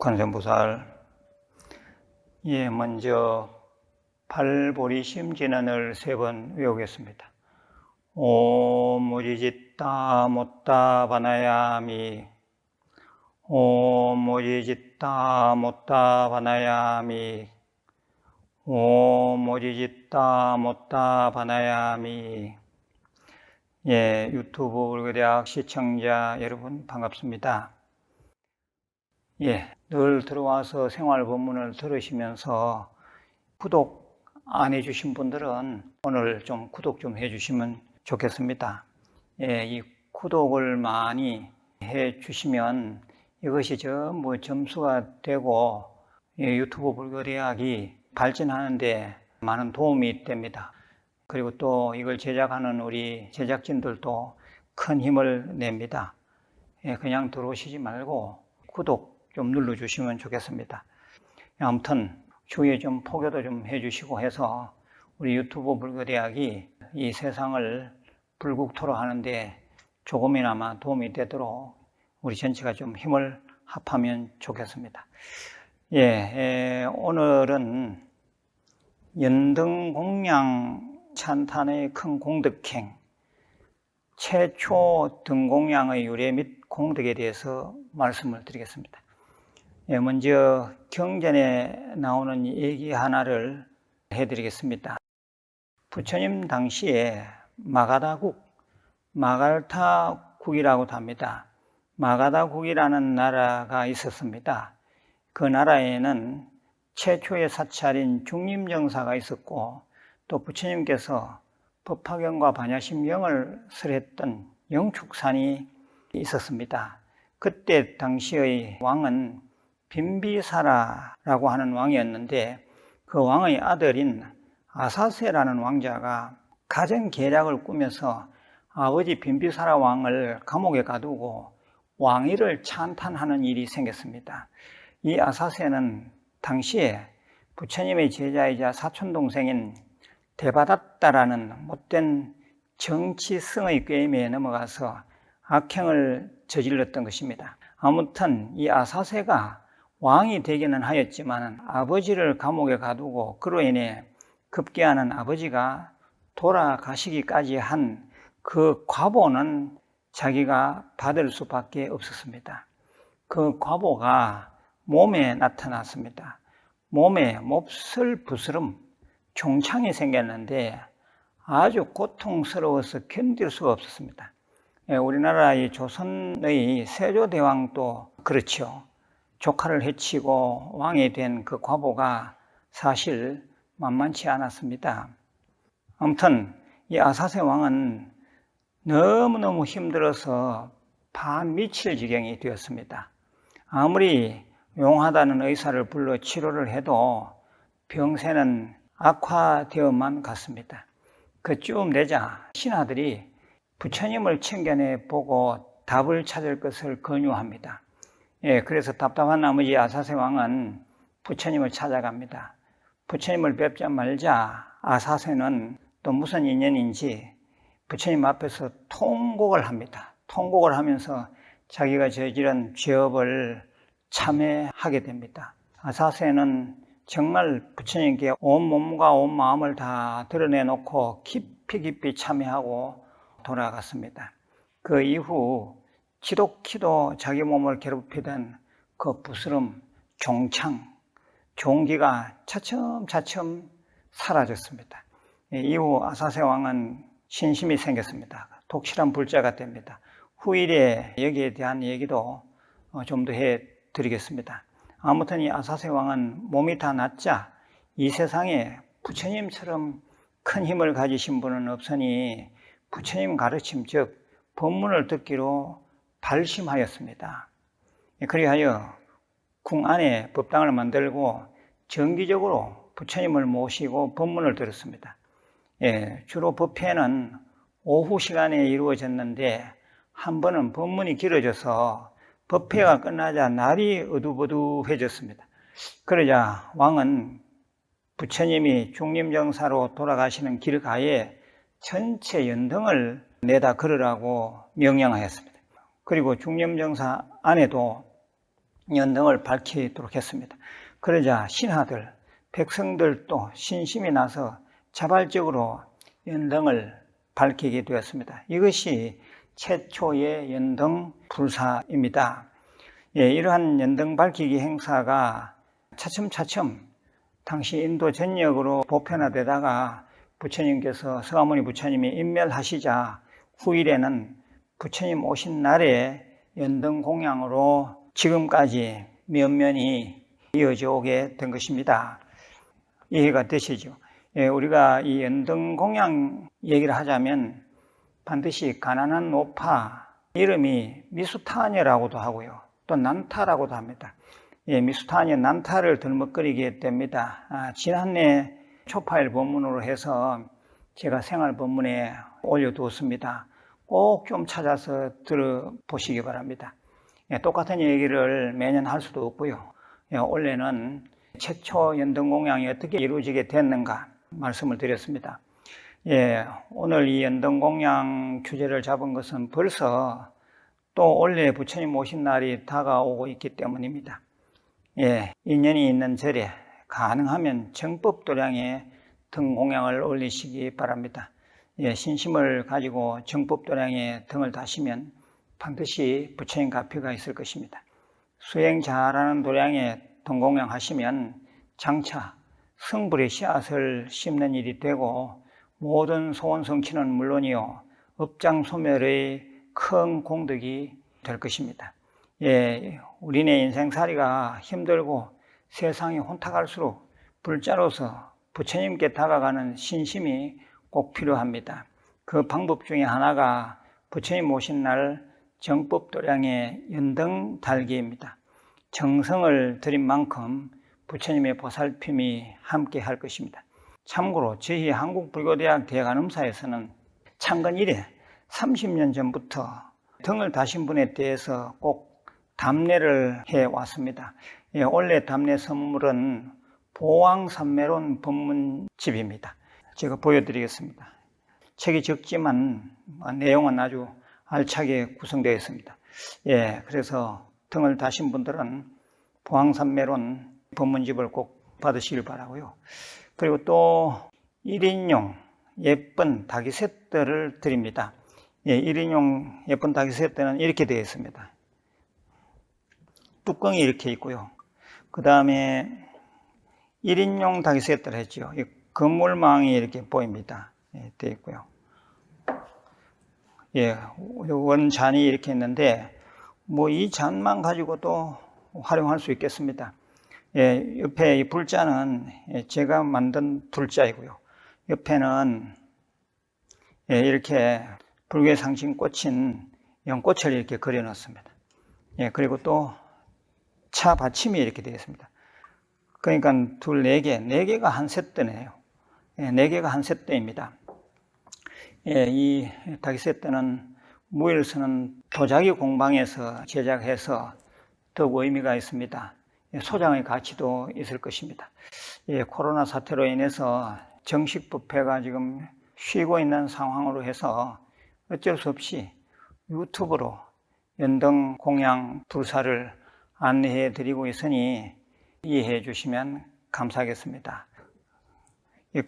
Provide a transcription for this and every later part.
관세음보살. 먼저 팔보리심진언을 3번 외우겠습니다. 옴 무지짓다 못다 바나야미. 옴 무지짓다 못다 바나야미. 옴 무지짓다 못다 바나야미. 유튜브 불교대학 시청자 여러분 반갑습니다. 늘 들어와서 생활법문을 들으시면서 구독 안 해주신 분들은 오늘 좀 구독 좀 해주시면 좋겠습니다. 이 구독을 많이 해주시면 이것이 전부 점수가 되고 유튜브 불교대학이 발전하는데 많은 도움이 됩니다. 그리고 또 이걸 제작하는 우리 제작진들도 큰 힘을 냅니다. 그냥 들어오시지 말고 구독 좀 눌러주시면 좋겠습니다. 아무튼 주위에 좀 포교도 좀 해주시고 해서 우리 유튜브 불교대학이 이 세상을 불국토로 하는데 조금이나마 도움이 되도록 우리 전체가 좀 힘을 합하면 좋겠습니다. 오늘은 연등공양 찬탄의 큰 공덕행, 최초 등공양의 유래 및 공덕에 대해서 말씀을 드리겠습니다. 먼저 경전에 나오는 얘기 하나를 해드리겠습니다. 부처님 당시에 마가다국, 마갈타국이라고도 합니다. 마가다국이라는 나라가 있었습니다. 그 나라에는 최초의 사찰인 중림정사가 있었고 또 부처님께서 법화경과 반야심경을 설했던 영축산이 있었습니다. 그때 당시의 왕은 빈비사라라고 하는 왕이었는데 그 왕의 아들인 아사세라는 왕자가 가정계략을 꾸며서 아버지 빈비사라 왕을 감옥에 가두고 왕위를 찬탄하는 일이 생겼습니다. 이 아사세는 당시에 부처님의 제자이자 사촌동생인 데바다tta라는 못된 정치승의 꾀임에 넘어가서 악행을 저질렀던 것입니다. 아무튼 이 아사세가 왕이 되기는 하였지만 아버지를 감옥에 가두고 그로 인해 급기야는 아버지가 돌아가시기까지 한 그 과보는 자기가 받을 수밖에 없었습니다. 그 과보가 몸에 나타났습니다. 몸에 몹쓸 부스럼, 종창이 생겼는데 아주 고통스러워서 견딜 수가 없었습니다. 우리나라의 조선의 세조대왕도 그렇죠. 조카를 해치고 왕이 된 그 과보가 사실 만만치 않았습니다. 아무튼 이 아사세 왕은 너무너무 힘들어서 반미칠 지경이 되었습니다. 아무리 용하다는 의사를 불러 치료를 해도 병세는 악화되어만 갔습니다. 그쯤 되자 신하들이 부처님을 챙겨내 보고 답을 찾을 것을 권유합니다. 그래서 답답한 나머지 아사세 왕은 부처님을 찾아갑니다. 부처님을 뵙자 말자 아사세는 또 무슨 인연인지 부처님 앞에서 통곡을 합니다. 통곡을 하면서 자기가 저지른 죄업을 참회하게 됩니다. 아사세는 정말 부처님께 온 몸과 온 마음을 다 드러내놓고 깊이 참회하고 돌아갔습니다. 그 이후 지독히도 자기 몸을 괴롭히던 그 부스럼, 종창, 종기가 차츰차츰 사라졌습니다. 이후 아사세 왕은 신심이 생겼습니다. 독실한 불자가 됩니다. 후일에 여기에 대한 얘기도 좀 더 해드리겠습니다. 아무튼 이 아사세 왕은 몸이 다 낫자 이 세상에 부처님처럼 큰 힘을 가지신 분은 없으니 부처님 가르침 즉 법문을 듣기로 발심하였습니다. 그리하여 궁 안에 법당을 만들고 정기적으로 부처님을 모시고 법문을 들었습니다. 주로 법회는 오후 시간에 이루어졌는데 한 번은 법문이 길어져서 법회가 끝나자 날이 어두워두해졌습니다. 그러자 왕은 부처님이 중림정사로 돌아가시는 길가에 전체 연등을 내다 걸으라고 명령하였습니다. 그리고 중림정사 안에도 연등을 밝히도록 했습니다. 그러자 신하들, 백성들도 신심이 나서 자발적으로 연등을 밝히게 되었습니다. 이것이 최초의 연등 불사입니다. 이러한 연등 밝히기 행사가 차츰차츰 당시 인도 전역으로 보편화되다가 부처님께서 서가모니 부처님이 인멸하시자 후일에는 부처님 오신 날에 연등 공양으로 지금까지 면면이 이어져 오게 된 것입니다. 이해가 되시죠? 우리가 이 연등 공양 얘기를 하자면 반드시 가난한 노파 이름이 미수타녀라고도 하고요. 또 난타라고도 합니다. 미수타녀 난타를 들먹거리게 됩니다. 지난해 초파일 본문으로 해서 제가 생활 본문에 올려두었습니다. 꼭 좀 찾아서 들어보시기 바랍니다. 똑같은 얘기를 매년 할 수도 없고요. 올해는 최초 연등공양이 어떻게 이루어지게 됐는가 말씀을 드렸습니다. 오늘 이 연등공양 주제를 잡은 것은 벌써 또 올해 부처님 오신 날이 다가오고 있기 때문입니다. 인연이 있는 절에 가능하면 정법도량에 등공양을 올리시기 바랍니다. 신심을 가지고 정법도량에 등을 다시면 반드시 부처님 가피가 있을 것입니다. 수행 잘하는 도량에 등공양 하시면 장차 성불의 씨앗을 심는 일이 되고 모든 소원 성취는 물론이요 업장소멸의 큰 공덕이 될 것입니다. 우리네 인생살이가 힘들고 세상이 혼탁할수록 불자로서 부처님께 다가가는 신심이 꼭 필요합니다. 그 방법 중에 하나가 부처님 오신 날 정법도량의 연등 달기입니다. 정성을 들인 만큼 부처님의 보살핌이 함께 할 것입니다. 참고로 저희 한국불교대학 대관음사에서는 창건 이래 30년 전부터 등을 다신 분에 대해서 꼭 답례를 해왔습니다. 올해 답례 선물은 보왕삼매론 법문집입니다. 제가 보여드리겠습니다. 책이 적지만 내용은 아주 알차게 구성되어 있습니다. 그래서 등을 다신 분들은 보왕삼매론 법문집을 꼭 받으시길 바라고요. 그리고 또 1인용 예쁜 닭이 세트를 드립니다. 1인용 예쁜 닭이 세트는 이렇게 되어 있습니다. 뚜껑이 이렇게 있고요. 그 다음에 1인용 닭이 세트를 했죠. 건물망이 이렇게 보입니다. 되어 있고요. 원잔이 이렇게 있는데 이 잔만 가지고도 활용할 수 있겠습니다. 옆에 이 불자는 제가 만든 불자이고요. 옆에는 이렇게 불교의 상징 꽃인 연꽃을 이렇게 그려놨습니다. 그리고 또 차 받침이 이렇게 되어 있습니다. 그러니까 네 개가 한 세트네요. 4개가 한 세트입니다. 이 닭이 세트는 무예를 쓰는 도자기 공방에서 제작해서 더욱 의미가 있습니다. 소장의 가치도 있을 것입니다. 코로나 사태로 인해서 정식 부패가 지금 쉬고 있는 상황으로 해서 어쩔 수 없이 유튜브로 연등 공양 불사를 안내해 드리고 있으니 이해해 주시면 감사하겠습니다.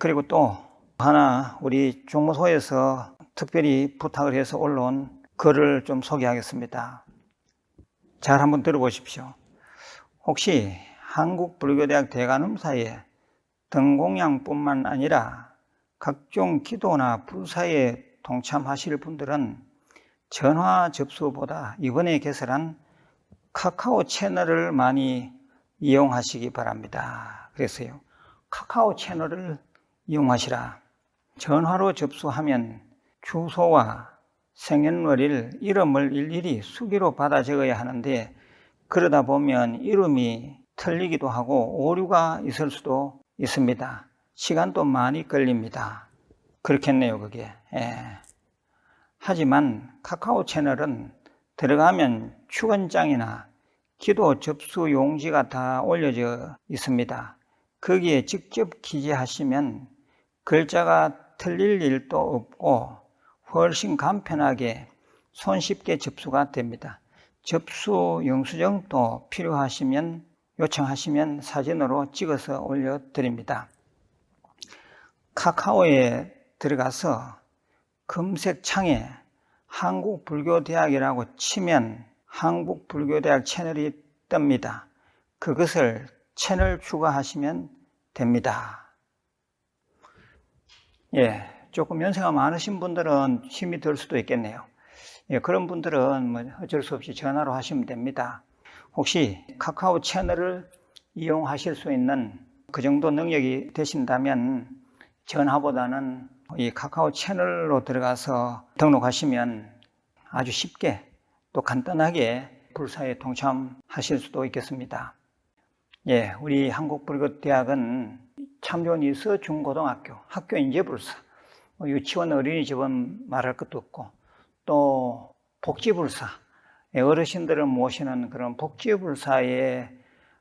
그리고 또 하나 우리 종무소에서 특별히 부탁을 해서 올라온 글을 좀 소개하겠습니다. 잘 한번 들어보십시오. 혹시 한국불교대학 대관음사에 등공양뿐만 아니라 각종 기도나 불사에 동참하실 분들은 전화 접수보다 이번에 개설한 카카오 채널을 많이 이용하시기 바랍니다. 그래서요, 카카오 채널을 이용하시라. 전화로 접수하면 주소와 생년월일, 이름을 일일이 수기로 받아 적어야 하는데 그러다 보면 이름이 틀리기도 하고 오류가 있을 수도 있습니다. 시간도 많이 걸립니다. 그렇겠네요, 그게. 하지만 카카오 채널은 들어가면 축원장이나 기도 접수 용지가 다 올려져 있습니다. 거기에 직접 기재하시면 글자가 틀릴 일도 없고 훨씬 간편하게 손쉽게 접수가 됩니다. 접수 영수증도 필요하시면 요청하시면 사진으로 찍어서 올려드립니다. 카카오에 들어가서 검색창에 한국불교대학이라고 치면 한국불교대학 채널이 뜹니다. 그것을 채널 추가하시면 됩니다. 예, 조금 연세가 많으신 분들은 힘이 들 수도 있겠네요. 예, 그런 분들은 뭐 어쩔 수 없이 전화로 하시면 됩니다. 혹시 카카오 채널을 이용하실 수 있는 그 정도 능력이 되신다면 전화보다는 이 카카오 채널로 들어가서 등록하시면 아주 쉽게 또 간단하게 불사에 동참하실 수도 있겠습니다. 예, 우리 한국불교대학은 참 좋은 이서 중고등학교, 학교 인재불사, 유치원 어린이집은 말할 것도 없고 또 복지불사, 어르신들을 모시는 그런 복지불사에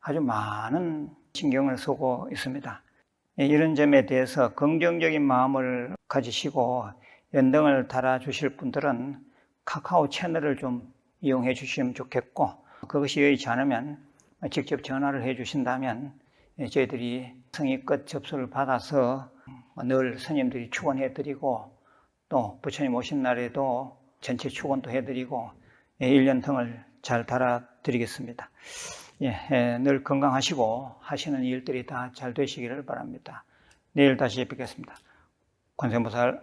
아주 많은 신경을 쓰고 있습니다. 이런 점에 대해서 긍정적인 마음을 가지시고 연등을 달아주실 분들은 카카오 채널을 좀 이용해 주시면 좋겠고, 그것이 여의치 않으면 직접 전화를 해 주신다면 저희들이 성의껏 접수를 받아서 늘 스님들이 축원해 드리고 또 부처님 오신 날에도 전체 축원도 해 드리고 1년 등을 잘 달아 드리겠습니다. 예, 늘 건강하시고 하시는 일들이 다 잘 되시기를 바랍니다. 내일 다시 뵙겠습니다. 관세음보살